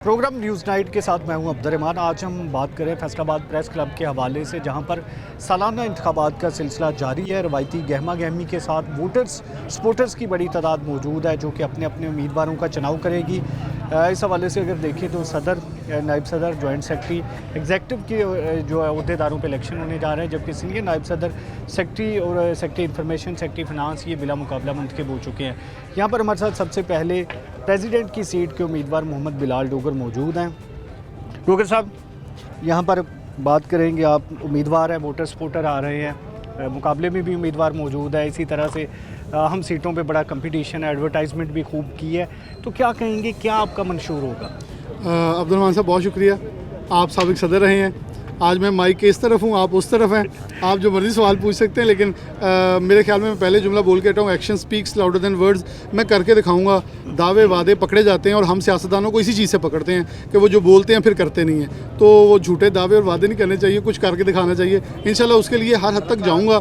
Programme news night के साथ मैं हूं अब्दुर्रहमान। आज हम बात करें फैसलाबाद प्रेस क्लब के हवाले से, जहां पर सालाना इंतखाबात का सिलसिला जारी है। रवायती गहमा गहमी के साथ वोटर्स सपोर्टर्स की बड़ी तादाद मौजूद है जो कि अपने अपने उम्मीदवारों का चुनाव करेगी। इस हवाले से अगर देखें तो सदर, नायब सदर, जॉइंट सेक्रेटरी, एग्जेक्टिव के जो है अहदेदारों पर इलेक्शन होने जा रहे हैं, जबकि सीनियर नायब सदर, सेक्रेटरी और सेक्रेटरी इंफॉर्मेशन, सेक्रेटरी फिनांस ये बिला मुकाबला मुंतखब हो चुके हैं। यहाँ पर हमारे साथ सबसे पहले प्रेसिडेंट की सीट के उम्मीदवार मोहम्मद बिलाल डोगर मौजूद हैं। डोगर साहब, यहाँ पर बात करेंगे, आप उम्मीदवार हैं, वोटर सपोर्टर आ रहे हैं, मुकाबले में भी उम्मीदवार मौजूद है। इसी तरह से हम सीटों पे बड़ा कंपटीशन है, एडवर्टाइजमेंट भी खूब की है, तो क्या कहेंगे, क्या आपका मंशूर होगा? अब्दुर्रहमान साहब बहुत शुक्रिया, आप साबिक सदर रहे हैं। आज मैं माइक के इस तरफ हूँ, आप उस तरफ हैं, आप जो मर्ज़ी सवाल पूछ सकते हैं, लेकिन मेरे ख्याल में मैं पहले जुमला बोल के हटा हूँ, action speaks louder than words. मैं करके दिखाऊंगा। दावे वादे पकड़े जाते हैं और हम सियासतदानों को इसी चीज़ से पकड़ते हैं कि वो जो बोलते हैं फिर करते नहीं हैं। तो वो झूठे दावे और वादे नहीं करने चाहिए, कुछ करके दिखाना चाहिए। इंशाल्लाह उसके लिए हर हद तक जाऊँगा।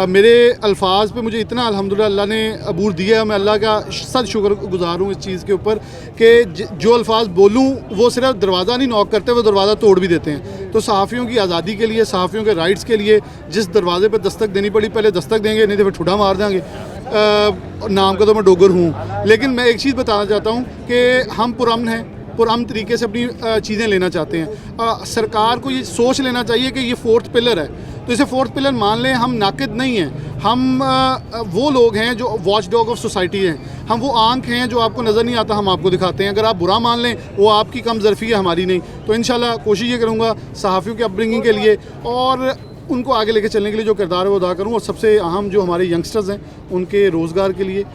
मेरे अल्फाज पे मुझे इतना अल्हम्दुलिल्लाह अल्लाह ने अबूर दिया है, मैं अल्लाह का सद शुक्र गुज़ार हूँ इस चीज़ के ऊपर कि जो अल्फाज बोलूँ वो सिर्फ दरवाज़ा नहीं नॉक करते, वो दरवाज़ा तोड़ भी देते हैं। तो सहाफ़ियों की आज़ादी के लिए, सहाफ़ियों के राइट्स के लिए जिस दरवाजे पर दस्तक देनी पड़ी, पहले दस्तक देंगे, नहीं तो फिर ठुड्डा मार देंगे। नाम का तो मैं डोगर हूँ, लेकिन मैं एक चीज़ बताना चाहता हूँ कि हम पुरअमन हैं, पुरअमन तरीके से अपनी चीज़ें लेना चाहते हैं। सरकार को ये सोच लेना चाहिए कि ये फोर्थ पिलर है, तो इसे फोर्थ पिलर मान लें। हम नाकिद नहीं हैं, हम वो लोग हैं जो वॉच डॉग ऑफ सोसाइटी हैं। हम वो आंख हैं जो आपको नज़र नहीं आता, हम आपको दिखाते हैं। अगर आप बुरा मान लें, वो आपकी कम ज़रफ़ी है, हमारी नहीं। तो इंशाल्लाह कोशिश ये करूँगा सहाफ़ियों के अपब्रिंगिंग के लिए और उनको आगे लेके चलने के लिए जो किरदार है वो अदा करूँ। और सबसे अहम जो हमारे यंगस्टर्स हैं उनके रोज़गार के लिए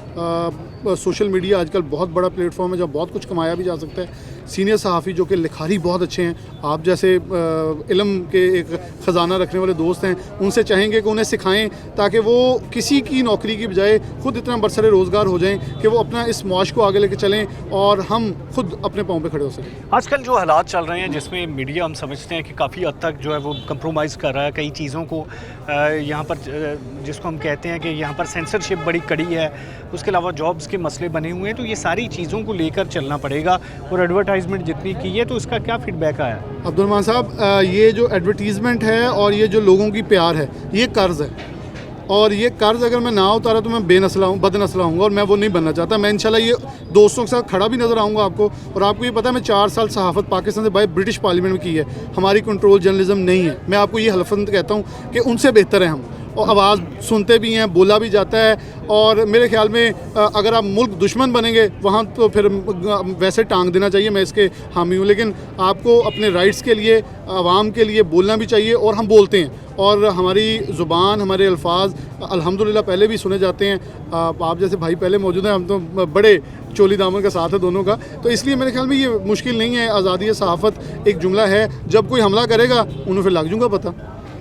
सोशल मीडिया आजकल बहुत बड़ा प्लेटफॉर्म है जहाँ बहुत कुछ कमाया भी जा सकता है। सीनियर सहाफ़ी जो कि लिखारी बहुत अच्छे हैं, आप जैसे इल्म के एक ख़जाना रखने वाले दोस्त हैं, उनसे चाहेंगे कि उन्हें सिखाएं ताकि वो किसी की नौकरी की बजाय खुद इतना बरसरे रोज़गार हो जाएं कि वो अपना इस मौज को आगे लेके चलें और हम खुद अपने पाँव पे खड़े हो सकें। आजकल जो हालात चल रहे हैं जिसमें मीडिया हम समझते हैं कि काफ़ी हद तक जो है वो कंप्रोमाइज़ कर रहा है कई चीज़ों को, यहाँ पर जिसको हम कहते हैं कि यहाँ पर सेंसरशिप बड़ी कड़ी है, उसके अलावा जॉब्स के मसले बने हुए हैं, तो ये सारी चीज़ों को लेकर चलना पड़ेगा। और एडवर्टाइजमेंट जितनी की है तो इसका क्या फीडबैक आया? अब्दुर्रहमान साहब, ये जो एडवर्टीज़मेंट है और ये जो लोगों की प्यार है, ये कर्ज़ है, और ये कर्ज़ अगर मैं ना उतारा तो मैं बेनस्ला हूँ, बदनस्ला हूँगा, और मैं वो नहीं बनना चाहता। मैं इंशाल्लाह ये दोस्तों के साथ खड़ा भी नज़र आऊँगा आपको। और आपको ये पता है मैं 4 साल सहाफ़त पाकिस्तान से बाहर ब्रिटिश पार्लियामेंट में की है, हमारी कंट्रोल जर्नलिज्म नहीं है। मैं आपको ये हल्फन कहता हूँ कि उनसे बेहतर है हम, और आवाज़ सुनते भी हैं, बोला भी जाता है। और मेरे ख्याल में अगर आप मुल्क दुश्मन बनेंगे वहाँ तो फिर वैसे टांग देना चाहिए, मैं इसके हामी हूँ। लेकिन आपको अपने राइट्स के लिए, आवाम के लिए बोलना भी चाहिए, और हम बोलते हैं। और हमारी ज़ुबान, हमारे अल्फाज अल्हम्दुलिल्लाह पहले भी सुने जाते हैं। आप जैसे भाई पहले मौजूद हैं, हम तो बड़े चोली दामन का साथ है दोनों का, तो इसलिए मेरे ख्याल में ये मुश्किल नहीं है। आज़ादी सहाफ़त एक जुमला है, जब कोई हमला करेगा उन्हें फिर लग जूँगा पता।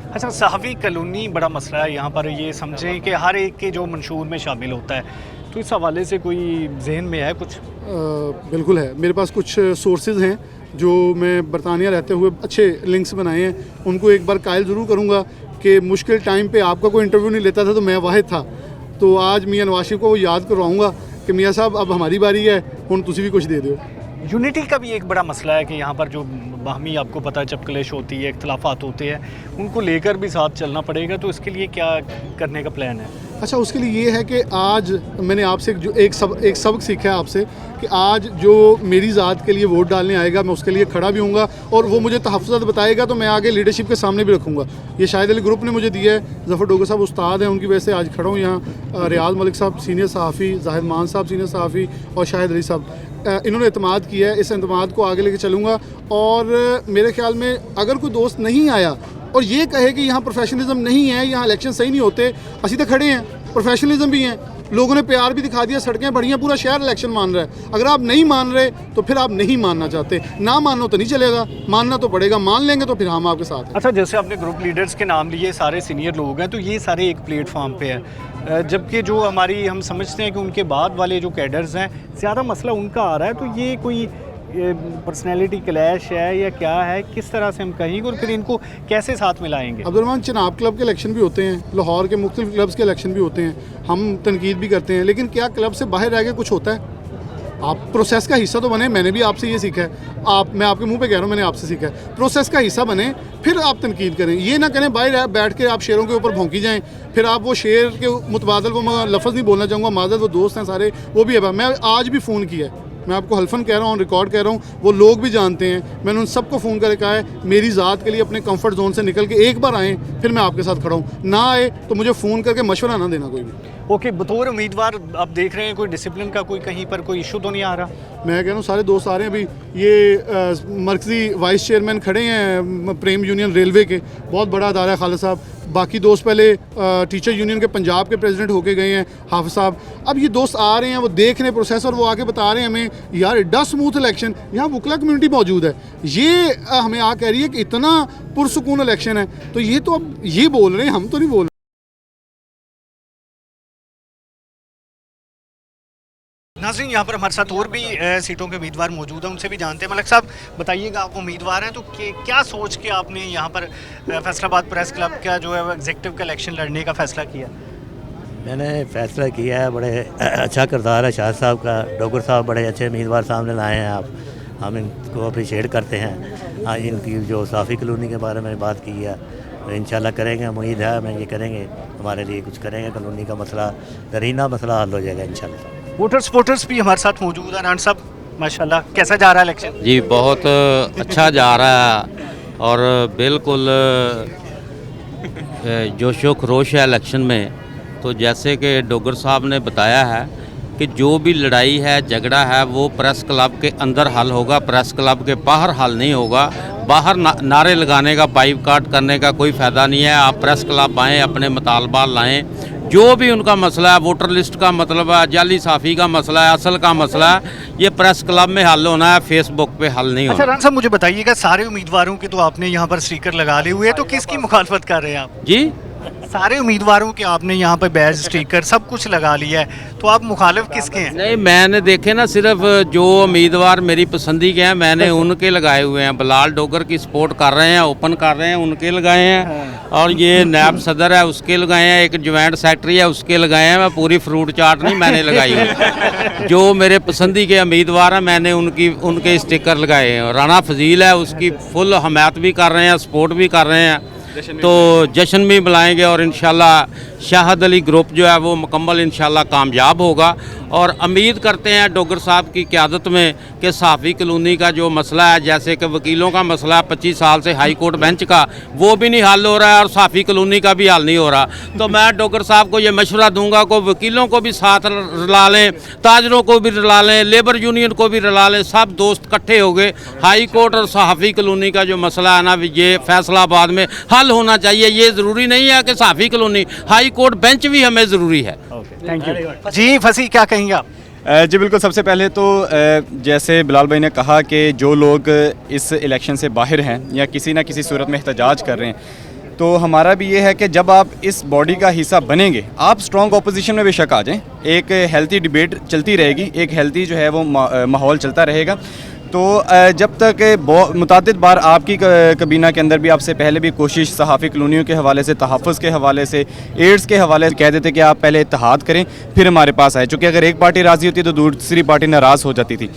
अच्छा, सहाफ़ी कॉलोनी बड़ा मसला है यहाँ पर, ये समझें कि हर एक के जो मंशूर में शामिल होता है, तो इस हवाले से कोई जहन में है कुछ? बिल्कुल है, मेरे पास कुछ सोर्सेज हैं जो मैं बरतानिया रहते हुए अच्छे लिंक्स बनाए हैं, उनको एक बार कायल ज़रूर करूँगा कि मुश्किल टाइम पे आपका कोई इंटरव्यू नहीं लेता था तो मैं वाहिद था। तो आज मियाँ नवाज शरीफ को वो याद करवाऊँगा कि मियाँ साहब अब हमारी बारी है, हुण तुसी भी कुछ दे दो। यूनिटी का भी एक बड़ा मसला है कि यहाँ पर जो बाहमी आपको पता है चपकलेश होती है, इख्तलाफात होते हैं, उनको लेकर भी साथ चलना पड़ेगा। तो इसके लिए क्या करने का प्लान है? अच्छा, उसके लिए ये है कि आज मैंने आपसे जो एक सबक सीखा है आपसे कि आज जो मेरी ज़ात के लिए वोट डालने आएगा मैं उसके लिए खड़ा भी हूँगा, और वो मुझे तहफ़्फ़ुज़ात बताएगा तो मैं आगे लीडरशिप के सामने भी रखूँगा। ये शाहिद अली ग्रुप ने मुझे दिया है, ज़फ़र डोगर साहब उस्ताद हैं, उनकी वजह से आज खड़ा हूँ यहाँ। रियाज मलिक साहब सीनियर सहाफ़ी, ज़ाहिद मान साहब सीनियर सहाफ़ी, और शाहिद अली साहब, इन्होंने एतमाद किया है। इस एतमाद को आगे लेके चलूँगा। और मेरे ख्याल में अगर कोई दोस्त नहीं आया और ये कहे कि यहाँ प्रोफेशनलिज्म नहीं है, यहाँ इलेक्शन सही नहीं होते, असी तो खड़े हैं, प्रोफेशनलिज्म भी हैं, लोगों ने प्यार भी दिखा दिया, सड़कें बढ़ी हैं, पूरा शहर इलेक्शन मान रहा है। अगर आप नहीं मान रहे तो फिर आप नहीं मानना चाहते, ना मानो तो नहीं चलेगा, मानना तो पड़ेगा, मान लेंगे तो फिर हम आपके साथ हैं। अच्छा, जैसे आपने ग्रुप लीडर्स के नाम लिए, सारे सीनियर लोग हैं, तो ये सारे एक प्लेटफॉर्म पे है, जबकि जो हमारी हम समझते हैं कि उनके बाद वाले जो कैडर्स हैं ज़्यादा मसला उनका आ रहा है। तो ये कोई पर्सनैलिटी क्लैश है या क्या है, किस तरह से हम कहेंगे और फिर इनको कैसे साथ मिलाएंगे? अब्दुर्रहमान, चिनाब क्लब के इलेक्शन भी होते हैं, लाहौर के मुख्तलिफ क्लब्स के इलेक्शन भी होते हैं, हम तनकीद भी करते हैं, लेकिन क्या क्लब से बाहर रह के कुछ होता है? آپ پروسیس کا حصہ تو بنے. میں نے بھی آپ سے یہ سیکھا ہے, میں آپ کے منہ پہ کہہ رہا ہوں, میں نے آپ سے سیکھا ہے. پروسیس کا حصہ بنے, پھر آپ تنقید کریں. یہ نہ کریں باہر بیٹھ کے آپ شعروں کے اوپر بھونکی جائیں, پھر آپ وہ شعر کے متبادل وہ میں لفظ نہیں بولنا چاہوں گا, معذرت, وہ دوست ہیں سارے, وہ بھی ہے. میں آج بھی فون کیا ہے, میں آپ کو حلفاً کہہ رہا ہوں, ریکارڈ کہہ رہا ہوں, وہ لوگ بھی جانتے ہیں. میں نے ان سب کو فون کر کے کہا ہے میری ذات کے لیے اپنے کمفرٹ زون سے نکل کے ایک بار آئیں, پھر میں آپ کے ساتھ کھڑا ہوں. نہ آئے تو مجھے فون کر کے مشورہ نہ دینا کوئی بھی. اوکے, بطور امیدوار آپ دیکھ رہے ہیں کوئی ڈسپلن کا کوئی کہیں پر کوئی ایشو تو نہیں آ رہا؟ میں کہہ رہا ہوں سارے دوست آ رہے ہیں. ابھی یہ مرکزی وائس چیئرمین کھڑے ہیں پریم یونین ریلوے کے, بہت بڑا ادارہ ہے خالد صاحب. باقی دوست پہلے ٹیچر یونین کے پنجاب کے پریزیڈنٹ ہو کے گئے ہیں حافظ صاحب. اب یہ دوست آ رہے ہیں, وہ دیکھ رہے ہیں پروسیس, اور وہ آ کے بتا رہے ہیں ہمیں یار ایڈا اسموتھ الیکشن. یہاں وکلا کمیونٹی موجود ہے, یہ ہمیں آ کہہ رہی ہے کہ اتنا پرسکون الیکشن ہے. تو یہ تو اب یہ بول رہے ہیں, ہم تو نہیں بول رہے. ناظرین, یہاں پر ہمارے ساتھ اور بھی سیٹوں کے امیدوار موجود ہیں, ان سے بھی جانتے ہیں. ملک صاحب بتائیے گا, آپ امیدوار ہیں تو کیا سوچ کے آپ نے یہاں پر فیصل آباد پریس کلب کا جو ہے ایگزیکٹو کا الیکشن لڑنے کا فیصلہ کیا؟ میں نے فیصلہ کیا ہے, بڑے اچھا کردار ہے شاہ صاحب کا. ڈوگر صاحب بڑے اچھے امیدوار سامنے لائے ہیں, آپ ہم ان کو اپریشیٹ کرتے ہیں. آج ان کی جو صافی کالونی کے بارے میں بات کی ہے, انشاءاللہ کریں گے, امید ہے ہمیں یہ کریں گے, ہمارے لیے کچھ کریں گے. کالونی کا مسئلہ درینہ مسئلہ حل ہو جائے گا انشاءاللہ. ووٹر سپورٹرز بھی ہمارے ساتھ موجود ہیں. ران صاحب ماشاءاللہ کیسا جا رہا ہے الیکشن؟ جی بہت اچھا جا رہا ہے, اور بالکل جوش و خروش ہے الیکشن میں. تو جیسے کہ ڈوگر صاحب نے بتایا ہے کہ جو بھی لڑائی ہے, جھگڑا ہے, وہ پریس کلب کے اندر حل ہوگا, پریس کلب کے باہر حل نہیں ہوگا. باہر نعرے لگانے کا, بائیک کاٹ کرنے کا کوئی فائدہ نہیں ہے. آپ پریس کلب آئیں, اپنے مطالبات لائیں. جو بھی ان کا مسئلہ ہے, ووٹر لسٹ کا مطلب ہے, جعلی صافی کا مسئلہ ہے, اصل کا مسئلہ ہے, یہ پریس کلب میں حل ہونا ہے, فیس بک پہ حل نہیں ہونا. اچھا ران صاحب مجھے بتائیے گا, سارے امیدواروں کے تو آپ نے یہاں پر اسٹیکر لگا لیے ہوئے, تو کس کی مخالفت کر رہے ہیں آپ؟ جی سارے امیدواروں کے آپ نے یہاں پہ بیج اسٹیکر سب کچھ لگا لیا ہے, تو آپ مخالف کس کے ہیں؟ نہیں, میں نے دیکھے نا, صرف جو امیدوار میری پسندی کے ہیں میں نے ان کے لگائے ہوئے ہیں. بلال ڈوگر کی سپورٹ کر رہے ہیں, اوپن کر رہے ہیں, ان کے لگائے ہیں. اور یہ نائب صدر ہے اس کے لگائے ہیں, ایک جوائنٹ سیکٹری ہے اس کے لگائے ہیں. میں پوری فروٹ چاٹ نہیں میں نے لگائی ہوئی. جو میرے پسندی کے امیدوار ہیں میں نے ان کے اسٹیکر لگائے ہیں. رانا فضیل ہے, اس کی فل حمایت بھی کر رہے ہیں, سپورٹ بھی کر رہے ہیں. تو جشن بھی بلائیں گے, اور انشاءاللہ شاہد علی گروپ جو ہے وہ مکمل انشاءاللہ کامیاب ہوگا. اور امید کرتے ہیں ڈوگر صاحب کی قیادت میں کہ صافی کالونی کا جو مسئلہ ہے, جیسے کہ وکیلوں کا مسئلہ 25 سال سے ہائی کورٹ بینچ کا, وہ بھی نہیں حل ہو رہا ہے, اور صافی کالونی کا بھی حل نہیں ہو رہا. تو میں ڈوگر صاحب کو یہ مشورہ دوں گا کہ وکیلوں کو بھی ساتھ رلا لیں, تاجروں کو بھی رلا لیں, لیبر یونین کو بھی رلا لیں, سب دوست اکٹھے ہو گئے. ہائی کورٹ اور صحافی کالونی کا جو مسئلہ ہے نا, یہ فیصلہ آباد میں حل ہونا چاہیے. یہ ضروری نہیں ہے کہ صحافی کالونی, ہائی کورٹ بینچ بھی ہمیں ضروری ہے. Thank you. جی فصیح, کیا کہیں گے آپ؟ جی بالکل, سب سے پہلے تو جیسے بلال بھائی نے کہا کہ جو لوگ اس الیکشن سے باہر ہیں یا کسی نہ کسی صورت میں احتجاج کر رہے ہیں, تو ہمارا بھی یہ ہے کہ جب آپ اس باڈی کا حصہ بنیں گے, آپ اسٹرانگ اپوزیشن میں بے شک آ جائیں. ایک ہیلتھی ڈیبیٹ چلتی رہے گی, ایک ہیلتھی جو ہے وہ ماحول چلتا رہے گا. تو جب تک متعدد بار آپ کی کابینہ کے اندر بھی آپ سے پہلے بھی کوشش صحافی کالونیوں کے حوالے سے, تحفظ کے حوالے سے, ایڈز کے حوالے سے کہہ دیتے کہ آپ پہلے اتحاد کریں پھر ہمارے پاس آئے, چونکہ اگر ایک پارٹی راضی ہوتی تو دوسری پارٹی ناراض ہو جاتی تھی.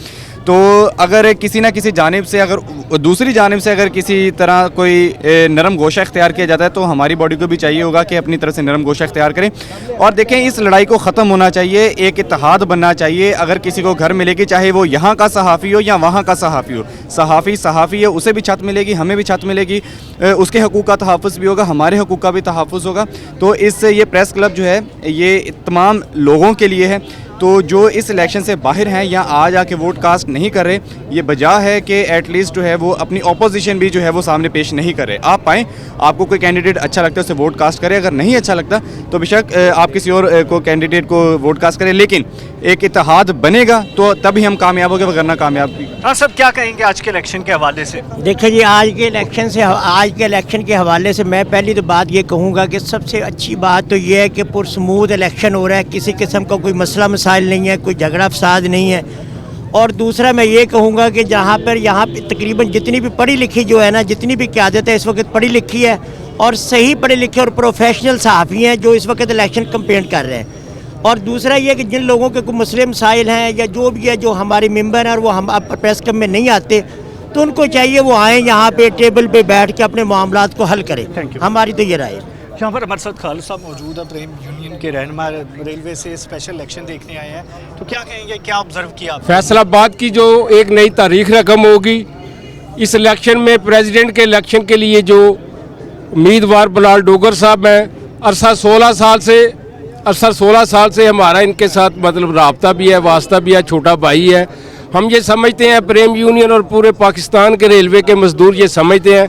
تو اگر کسی نہ کسی جانب سے, اگر دوسری جانب سے اگر کسی طرح کوئی نرم گوشہ اختیار کیا جاتا ہے, تو ہماری باڈی کو بھی چاہیے ہوگا کہ اپنی طرف سے نرم گوشہ اختیار کریں. اور دیکھیں, اس لڑائی کو ختم ہونا چاہیے, ایک اتحاد بننا چاہیے. اگر کسی کو گھر ملے گی, چاہے وہ یہاں کا صحافی ہو یا وہاں کا صحافی ہو, صحافی ہے, اسے بھی چھت ملے گی, ہمیں بھی چھت ملے گی, اس کے حقوق کا تحفظ بھی ہوگا, ہمارے حقوق کا بھی تحفظ ہوگا. تو اس سے یہ پریس کلب جو ہے یہ تمام لوگوں کے لیے ہے. تو جو اس الیکشن سے باہر ہیں یا آج آ کے ووٹ کاسٹ نہیں کر رہے, یہ بجا ہے کہ ایٹ لیسٹ جو ہے وہ اپنی اپوزیشن بھی جو ہے وہ سامنے پیش نہیں کر رہے. آپ آئیں, آپ کو کوئی کینڈیڈیٹ اچھا لگتا ہے اسے ووٹ کاسٹ کرے, اگر نہیں اچھا لگتا تو بے شک آپ کسی اور کو کینڈیڈیٹ کو ووٹ کاسٹ کریں. لیکن ایک اتحاد بنے گا تو تبھی ہم کامیاب ہوں گے, ورنہ کامیاب بھی. ہاں سب کیا کہیں گے آج کے الیکشن کے حوالے سے؟ دیکھیں جی, آج کے الیکشن کے حوالے سے میں پہلی تو بات یہ کہوں گا کہ سب سے اچھی بات تو یہ ہے کہ پرسموتھ الیکشن ہو رہا ہے, کسی قسم کا کوئی مسئلہ مسائل نہیں ہے, کوئی جھگڑا فساد نہیں ہے. اور دوسرا میں یہ کہوں گا کہ یہاں پہ تقریباً جتنی بھی پڑھی لکھی جو ہے نا, جتنی بھی قیادت ہے اس وقت پڑھی لکھی ہے, اور صحیح پڑھے لکھے اور پروفیشنل صحافی ہیں جو اس وقت الیکشن کمپین کر رہے ہیں. اور دوسرا یہ کہ جن لوگوں کے کوئی مسئلے مسائل ہیں یا جو بھی ہے جو ہمارے ممبر ہیں اور وہ ہم پریس کلب میں نہیں آتے تو ان کو چاہیے وہ آئیں یہاں پہ ٹیبل پہ بیٹھ کے اپنے معاملات کو حل کریں. ہماری تو یہ رائے ہے. یہاں پر ہمارے ساتھ خالد صاحب موجود ہیں، پریم یونین کے رہنما، ریلوے سے اسپیشل الیکشن دیکھنے آئے ہیں، تو کیا کہیں گے، کیا آبزرو کیا آپ نے؟ فیصل آباد کی جو ایک نئی تاریخ رقم ہوگی اس الیکشن میں، پریزیڈنٹ کے الیکشن کے لیے جو امیدوار بلال ڈوگر صاحب ہیں، عرصہ 16 سال سے ہمارا ان کے ساتھ مطلب رابطہ بھی ہے، واسطہ بھی ہے، چھوٹا بھائی ہے. ہم یہ سمجھتے ہیں، پریم یونین اور پورے پاکستان کے ریلوے کے مزدور یہ سمجھتے ہیں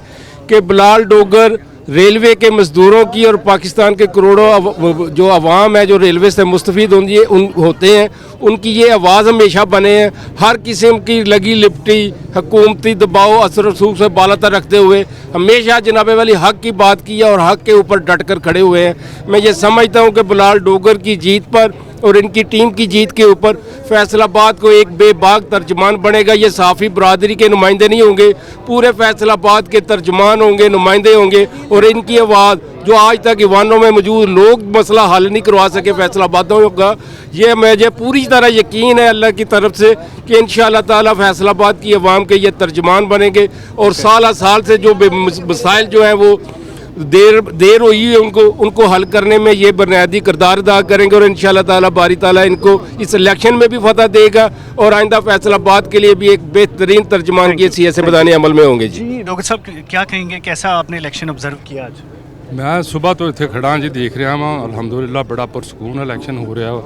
کہ بلال ڈوگر ریلوے کے مزدوروں کی اور پاکستان کے کروڑوں جو عوام ہے جو ریلوے سے مستفید ہوتے ہیں ان کی یہ آواز ہمیشہ بنے ہیں. ہر قسم کی لگی لپٹی حکومتی دباؤ اثر رسوخ سے بالا تر رکھتے ہوئے ہمیشہ جناب والی حق کی بات کی ہے اور حق کے اوپر ڈٹ کر کھڑے ہوئے ہیں. میں یہ سمجھتا ہوں کہ بلال ڈوگر کی جیت پر اور ان کی ٹیم کی جیت کے اوپر فیصل آباد کو ایک بے باک ترجمان بنے گا. یہ صحافی برادری کے نمائندے نہیں ہوں گے، پورے فیصل آباد کے ترجمان ہوں گے، نمائندے ہوں گے، اور ان کی آواز جو آج تک ایوانوں میں موجود لوگ مسئلہ حل نہیں کروا سکے فیصل آبادوں کا، یہ مجھے پوری طرح یقین ہے اللہ کی طرف سے کہ انشاءاللہ تعالی فیصل آباد کی عوام کے یہ ترجمان بنیں گے. اور سال سے جو مسائل جو ہیں وہ دیر ہوئی ہے ان کو حل کرنے میں یہ بنیادی کردار ادا کریں گے. اور انشاءاللہ تعالی باری تعالی ان کو اس الیکشن میں بھی فتح دے گا اور آئندہ فیصل آباد کے لیے بھی ایک بہترین ترجمان کی حیثیت سے میدان عمل میں ہوں گے. جی ڈاکٹر صاحب کیا کہیں گے، کیسا آپ نے الیکشن آبزرو کیا آج؟ میں صبح تو اتنے کھڑا جی دیکھ رہا ہاں، الحمدللہ بڑا پرسکون الیکشن ہو رہا،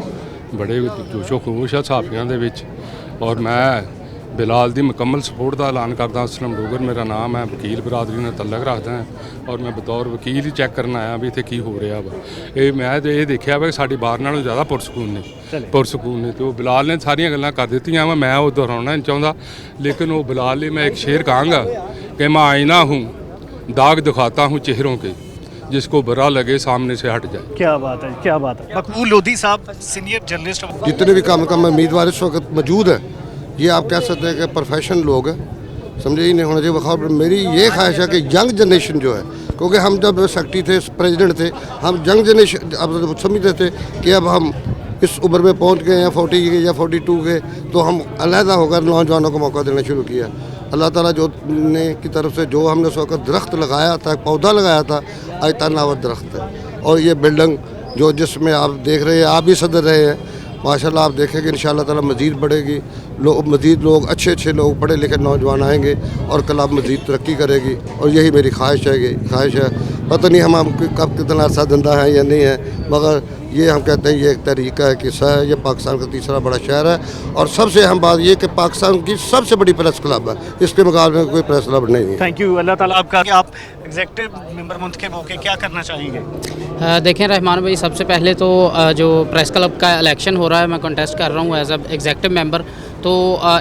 بڑے جوش و خروش ہے صحافیاں دے وچ. اور میں بلال دی مکمل سپورٹ کا اعلان کرتا. اسلم ڈوگر میرا نام ہے، وکیل برادری نے تعلق رکھتا ہے اور میں بطور وکیل ہی چیک کرنا آیا بھی اتنے کی ہو رہا وا. میں یہ دیکھا وا کہ ساری باہر نالوں زیادہ پرسکون نے تو بلال نے ساریا گلاں کر دیتی وا. میں وہ دہرانا نہیں چاہتا، لیکن وہ بلال نے میں ایک شعر کہاں گا کہ میں آئینہ ہوں، داغ دکھاتا ہوں چہروں کے، جس کو برا لگے سامنے سے ہٹ جائے. کیا بات ہے، کیا بات ہے. مقبول لودھی صاحب سینئر جرنلسٹ، جتنے بھی کم امیدوار اس وقت موجود ہیں یہ آپ کہہ سکتے ہیں کہ پروفیشنل لوگ ہیں، سمجھے ہی نہیں ہونا چاہیے. میری یہ خواہش ہے کہ ینگ جنریشن جو ہے، کیونکہ ہم جب سیکرٹری تھے، پریزیڈنٹ تھے، ہم ینگ جنریشن اب سمجھتے تھے کہ اب ہم اس عمر میں پہنچ گئے ہیں 40 کے یا 42 کے، تو ہم علیحدہ ہو کر نوجوانوں کو موقع دینا شروع کیا. اللہ تعالیٰ جو نے کی طرف سے جو ہم نے اس وقت درخت لگایا تھا، پودا لگایا تھا، آج تناور درخت ہے. اور یہ بلڈنگ جو جس میں آپ دیکھ رہے ہیں، آپ بھی صدر رہے ہیں، ماشاءاللہ آپ دیکھیں گے انشاءاللہ تعالیٰ مزید بڑھے گی. مزید لوگ اچھے لوگ پڑھے لکھے نوجوان آئیں گے اور کلاب مزید ترقی کرے گی. اور یہی میری خواہش ہے. پتہ نہیں ہم کب کتنا عرصہ زندہ ہیں یا نہیں ہیں، مگر یہ ہم کہتے ہیں یہ ایک طریقہ ہے، قصہ ہے. یہ پاکستان کا تیسرا بڑا شہر ہے اور سب سے اہم بات یہ کہ پاکستان کی سب سے بڑی پریس کلب ہے، اس کے مقابلے میں کوئی پریس کلب نہیں ہے. Thank you. اللہ تعالیٰ آپ کا، آپ ایگزیکٹو ممبر منتخب ہو کے کیا کرنا چاہیں گے؟ دیکھیں رحمان بھائی، سب سے پہلے تو جو پریس کلب کا الیکشن ہو رہا ہے، میں کنٹیسٹ کر رہا ہوں ایز اے ایگزیکٹو ممبر. تو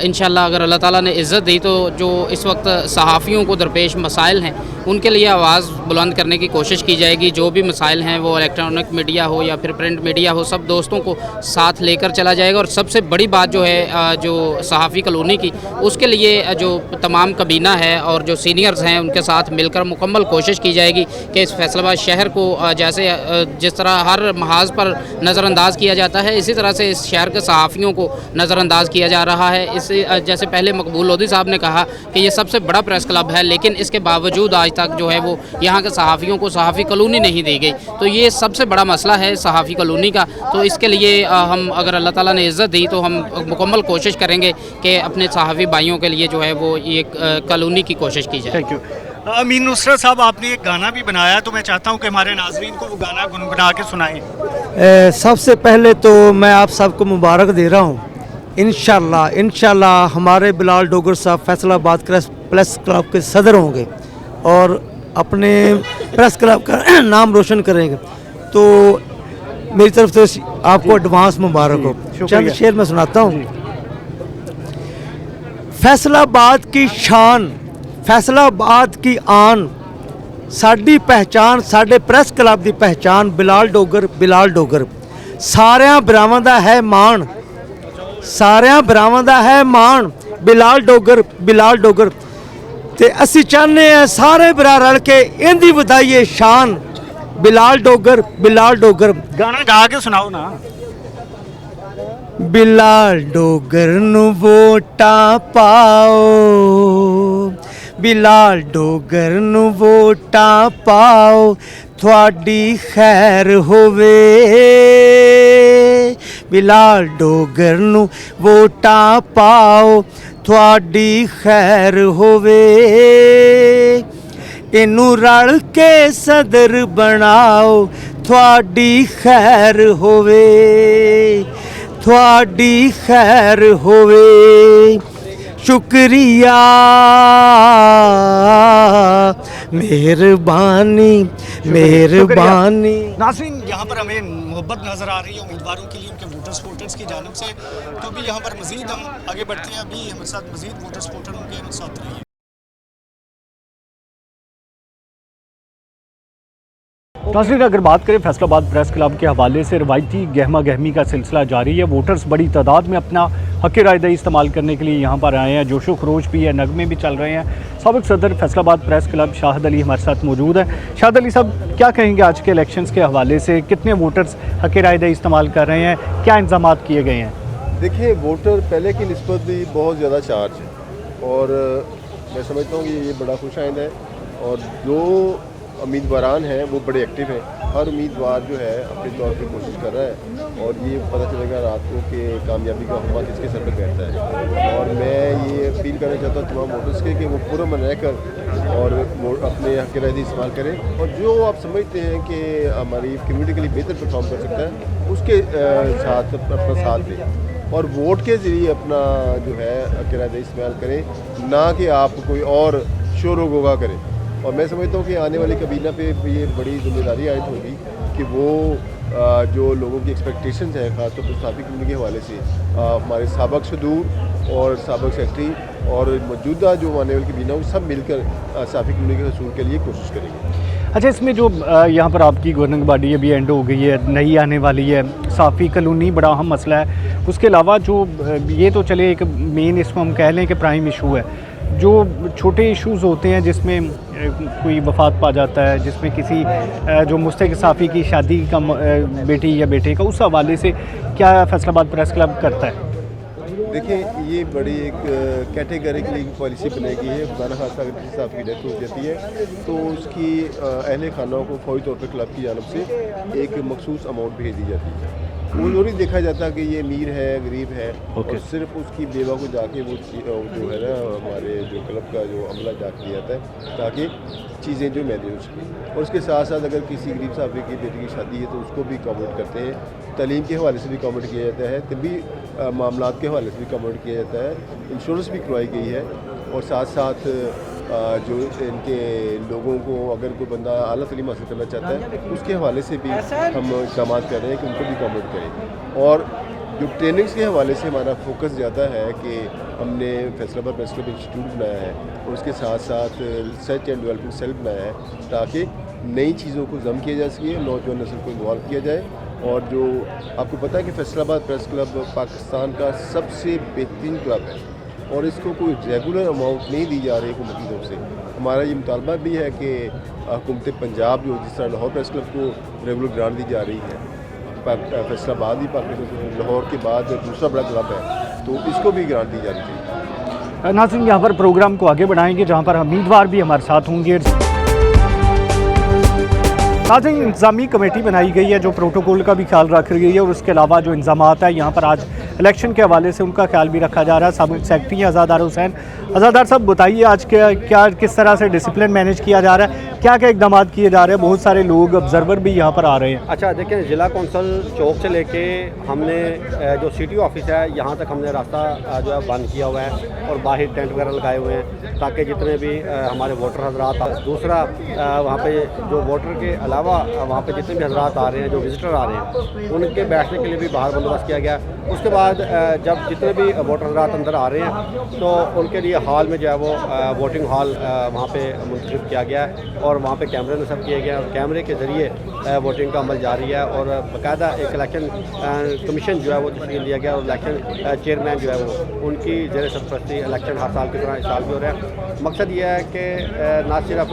انشاءاللہ اگر اللہ تعالیٰ نے عزت دی تو جو اس وقت صحافیوں کو درپیش مسائل ہیں ان کے لیے آواز بلند کرنے کی کوشش کی جائے گی. جو بھی مسائل ہیں وہ الیکٹرانک میڈیا ہو یا پھر پرنٹ میڈیا ہو، سب دوستوں کو ساتھ لے کر چلا جائے گا. اور سب سے بڑی بات جو ہے جو صحافی کالونی کی، اس کے لیے جو تمام کابینہ ہے اور جو سینئرز ہیں ان کے ساتھ مل کر مکمل کوشش کی جائے گی کہ اس فیصل آباد شہر کو جس طرح ہر محاذ پر نظر انداز کیا جاتا ہے، اسی طرح سے اس شہر کے صحافیوں کو نظر انداز کیا جا رہا ہے. جیسے پہلے مقبول لودھی صاحب نے کہا کہ یہ سب سے بڑا پریس کلب ہے، لیکن اس کے باوجود آج تک جو ہے وہ یہاں کے صحافیوں کو صحافی کالونی نہیں دی گئی. تو یہ سب سے بڑا مسئلہ ہے صحافی کالونی کا. تو اس کے لیے ہم اگر اللہ تعالیٰ نے عزت دی تو ہم مکمل کوشش کریں گے کہ اپنے صحافی بھائیوں کے لیے جو ہے وہ یہ کالونی کی کوشش کی جائے. Thank you. امین نصرت صاحب، آپ نے ایک گانا بھی بنایا تو میں چاہتا ہوں کہ ہمارے ناظرین کو وہ گانا گنگنا کے سنائیں. سب سے پہلے تو میں آپ سب کو مبارک دے رہا ہوں. انشاءاللہ ہمارے بلال ڈوگر صاحب فیصل آباد پریس کلب کے صدر ہوں گے اور اپنے پریس کلب کا نام روشن کریں گے. تو میری طرف سے آپ کو ایڈوانس مبارک ہو. چند شعر میں سناتا ہوں. فیصل آباد کی شان، فیصل آباد کی آن، ساڈی پہچان، ساڈے پریس کلب دی پہچان بلال ڈوگر. ساریاں براواں دا ہے مان، ساریاں براواں دا ہے مان، بلال ڈوگر. تے اسی چاہنے ہیں سارے برا رل کے اندی ودائیے شان، بلال ڈوگر. گانا گا کے سناؤ نا. ਬਿਲਾਲ ਡੋਗਰ ਨੂੰ ਵੋਟਾਂ ਪਾਓ, ਬਿਲਾਲ ਡੋਗਰ ਨੂੰ ਵੋਟਾਂ ਪਾਓ, ਤੁਹਾਡੀ ਖੈਰ ਹੋਵੇ। ਬਿਲਾਲ ਡੋਗਰ ਨੂੰ ਵੋਟਾਂ ਪਾਓ, ਤੁਹਾਡੀ ਖੈਰ ਹੋਵੇ। ਇਹਨੂੰ ਰਲ ਕੇ ਸਦਰ ਬਣਾਓ, ਤੁਹਾਡੀ ਖੈਰ ਹੋਵੇ, ਤੁਹਾਡੀ ਖੈਰ ਹੋਵੇ। शुक्रिया मेहरबानी मेहरबानी। नाज़रीन, यहाँ पर हमें मोहब्बत नज़र आ रही है उम्मीदवारों के लिए, उनके वोटर्स की जानिब से। तो अभी यहाँ पर मज़ीद हम आगे बढ़ते हैं, अभी हमारे साथ मज़ीद वोटर्स होंगे, हमारे साथ रहिए। नाज़रीन, अगर बात करें फैसलाबाद प्रेस क्लब के हवाले से रवायती गहमा गहमी का सिलसिला जारी है। वोटर्स बड़ी तादाद में अपना हक़ राय दही इस्तेमाल करने के लिए यहाँ पर आए हैं। जोशो खरोश भी है, नगमे भी चल रहे हैं। साबिक़ सदर फैसलाबाद प्रेस क्लब शाहिद अली हमारे साथ मौजूद है। शाहिद अली साहब, क्या कहेंगे आज के इलेक्शंस के हवाले से? कितने वोटर्स हक़ राय दही इस्तेमाल कर रहे हैं? क्या इंतज़ाम किए गए हैं? देखिए, वोटर पहले की निस्बत भी बहुत ज़्यादा चार्ज है और मैं समझता हूँ कि ये बड़ा खुश आइंद है और जो उम्मीदवारान हैं वो बड़े एक्टिव हैं। हर उम्मीदवार जो है अपने तौर पे कोशिश कर रहा है और ये पता चलेगा रात को कि कामयाबी का हुआ किसके सर पे बैठता है। और मैं ये अपील करना चाहता हूँ तमाम वोटर्स के कि वो पूरा मन रहकर और अपने हक़ राय इस्तेमाल करें और जो आप समझते हैं कि हमारी कम्यूनिटी के लिए बेहतर परफॉर्म कर सकता है उसके साथ अपना साथ दें और वोट के ज़रिए अपना जो है हक़ राय इस्तेमाल करें, ना कि आप कोई और शोर गोगा करें। और मैं समझता हूँ कि आने वाली कबीना पे ये बड़ी जिम्मेदारी आयद होगी कि वो जो लोगों की एक्सपेक्टेशंस हैं खासतौर पर साबिक़ कम्यूनिटी के हवाले से हमारे साबिक़ सदूर और साबिक़ सेक्रेटरी और मौजूदा जो आने वाली कबीना वो सब मिलकर साबिक़ कम्यूनिटी के हसूल के लिए कोशिश करेंगे। अच्छा, इसमें जो यहाँ पर आपकी गवर्निंग बॉडी अभी एंड हो गई है, नई आने वाली है, साफ़ी कॉलोनी बड़ा अहम मसला है। उसके अलावा जो ये तो चले एक मेन इसको हम कह लें कि प्राइम इशू है, जो छोटे इश्यूज़ होते हैं जिसमें कोई वफात पा जाता है, जिसमें किसी जो मुस्तहिक़ साफ़ी की शादी का बेटी या बेटे का, उस हवाले से क्या फैसलाबाद प्रेस क्लब करता है? देखिए, ये बड़ी एक कैटेगरिकली पॉलिसी बनाई गई है। खुदा न खास्ता अगर किसी साहब की डेथ हो जाती है तो उसकी अहले खाना को फौरी तौर पर क्लब की जानब से एक मखसूस अमाउंट भेज दी जाती है। वो नहीं देखा जाता कि ये अमीर है गरीब है और सिर्फ उसकी बेवा को जाके वो जो है ना हमारे जो क्लब का जो अमला जाके दिया जाता है ताकि चीज़ें जो मैनेज हो सकें। और उसके साथ साथ अगर किसी गरीब साहब की बेटी की शादी है तो उसको भी कमेंट करते हैं, तालीम के हवाले से भी कमेंट किया जाता है, तभी मामलात के हवाले से भी कमेंट किया जाता है, इंश्योरेंस भी करवाई गई है। और साथ साथ जो इनके लोगों को अगर कोई बंदा आला तालीम हासिल करना चाहता है उसके हवाले से भी हम इक़दाम कर रहे हैं कि उनको भी कमेंट करें। और जो ट्रेनिंग्स के हवाले से हमारा फोकस ज़्यादा है कि हमने फैसलाबाद प्रेस क्लब इंस्टीट्यूट बनाया है और उसके साथ साथ रिसर्च एंड डेवलपमेंट सेल बनाया है ताकि नई चीज़ों को जम किया जा सके, नौजवान नस्ल को इन्वॉल्व किया जाए। और जो आपको पता है कि फैसलाबाद प्रेस क्लब पाकिस्तान का सबसे बेहतरीन क्लब है और इसको कोई रेगुलर अमाउंट नहीं दी जा रही हुकूमती तरफ से। हमारा ये मुतालबा भी है कि हुकूमत पंजाब जो जिस तरह लाहौर प्रेस क्लब को रेगुलर ग्रांट दी जा रही है, फैसलाबाद ही पाकिस्तान लाहौर के बाद दूसरा बड़ा क्लब है तो इसको भी ग्रांट दी जानी चाहिए। नाज़रीन, यहाँ पर प्रोग्राम को आगे बढ़ाएंगे जहाँ पर उम्मीदवार भी हमारे साथ होंगे। नाज़रीन, इंतज़ामी कमेटी बनाई गई है जो प्रोटोकॉल का भी ख्याल रख रही है और उसके अलावा जो इंतज़ामात है यहाँ पर आज इलेक्शन के हवाले से उनका ख्याल भी रखा जा रहा है। साबिक़ सेक्रेटरी हैं अज़ादार हुसैन। अज़ादार साहब, बताइए आज क्या किस तरह से डिसिप्लिन मैनेज किया जा रहा है, क्या क्या इक़दाम किए जा रहे हैं? बहुत सारे लोग ऑब्जर्वर भी यहाँ पर आ रहे हैं। अच्छा, देखिए, ज़िला कौंसल चौक से लेके हमने जो सिटी ऑफिस है यहाँ तक हमने रास्ता जो है बंद किया हुआ है और बाहर टेंट वगैरह लगाए हुए हैं ताकि जितने भी हमारे वोटर हजरात, दूसरा वहाँ पे जो वोटर के अलावा वहाँ पे जितने भी हजरात आ रहे हैं, जो विजिटर आ रहे हैं, उनके बैठने के लिए भी बाहर बंदोबस्त किया गया। उसके बाद जब जितने भी वोटर हजरात अंदर आ रहे हैं तो उनके लिए हॉल में जो है वो वोटिंग हॉल वहाँ पे मुंतखब किया गया है और वहाँ पे कैमरे नस्ब किए गए हैं और कैमरे के ज़रिए वोटिंग का अमल जारी है और बाकायदा एक इलेक्शन कमीशन जो है वो तश्कील दिया गया और इलेक्शन चेयरमैन जो है वो उनकी ज़ेर सरपरस्ती इलेक्शन हर साल की तरह इस साल भी हो रहा है। मकसद ये है कि ना सिर्फ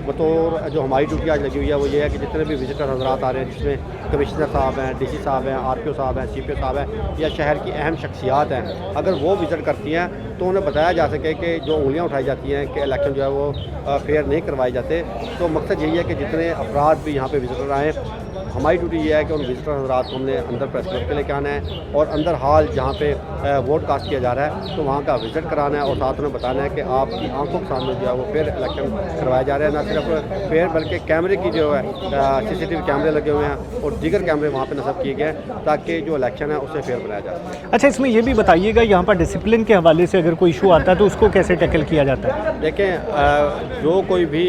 बतौर जो हमारी ड्यूटी आज लगी हुई है वो ये है कि जितने भी विजिटर हजरात आ रहे हैं, जिसमें कमिश्नर साहब हैं, DC साहब हैं, RPO साहब हैं, CPO साहब हैं या शहर की अहम शख्सियात हैं, अगर वो विज़िट करती हैं तो उन्हें बताया जा सके कि जो उंगलियां उठाई जाती हैं कि इलेक्शन जो है वो फेयर नहीं करवाए जाते। तो मकसद यही है कि जितने अफराद भी यहाँ पे विजिटर आएँ, हमारी ड्यूटी ये है कि उन विजिटर हजरात को हमने अंदर प्रेस क्लब के लेके आना है और अंदर हाल जहाँ पे वोट कास्ट किया जा रहा है तो वहाँ का विजिट कराना है और साथ में बताना है कि आपकी आंखों के सामने जो है वो फेयर इलेक्शन करवाए जा रहे हैं। ना सिर्फ फेयर बल्कि कैमरे की जो है CCTV कैमरे लगे हुए हैं और दीगर कैमरे वहाँ पर नस्ब किए गए हैं ताकि जो इलेक्शन है उसे फेयर बनाया जा सके। अच्छा, इसमें ये भी बताइएगा यहाँ पर डिसिप्लिन के हवाले से अगर कोई इशू आता है तो उसको कैसे टैकल किया जाता है? देखें, जो कोई भी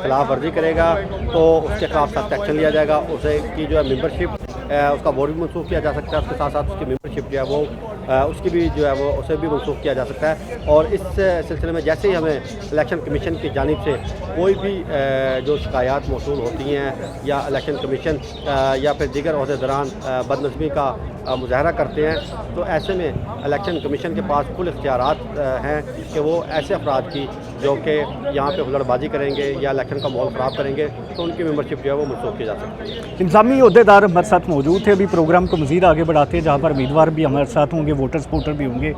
खिलाफ वर्जी करेगा तो उसके खिलाफ सख्त एक्शन लिया जाएगा। उसे की जो है मेंबरशिप उसका वोट भी मनसूख किया जा सकता है, उसके साथ साथ उसकी मेंबरशिप जो है वो उसकी भी जो है वो उसे भी मनसूख किया जा सकता है। और इस सिलसिले में जैसे ही हमें इलेक्शन कमीशन की जानिब से कोई भी जो शिकायत मौसूल होती हैं या इलेक्शन कमीशन या फिर दीगर अहदेदारान बदनज़मी का मुजाहरा करते हैं तो ऐसे में इलेक्शन कमीशन के पास फुल इख्तियारात हैं कि वो ऐसे अफराद की जो कि यहाँ पे हुल्लड़बाजी करेंगे या इलेक्शन का माहौल ख़राब करेंगे तो उनकी मेंबरशिप जो है वो मनसूख की जा सकती है। इंतज़ामी अहदेदार हमारे साथ मौजूद थे। अभी प्रोग्राम को मज़ीद आगे बढ़ाते हैं जहाँ पर उम्मीदवार भी हमारे साथ होंगे, वोटर सपोर्टर भी होंगे।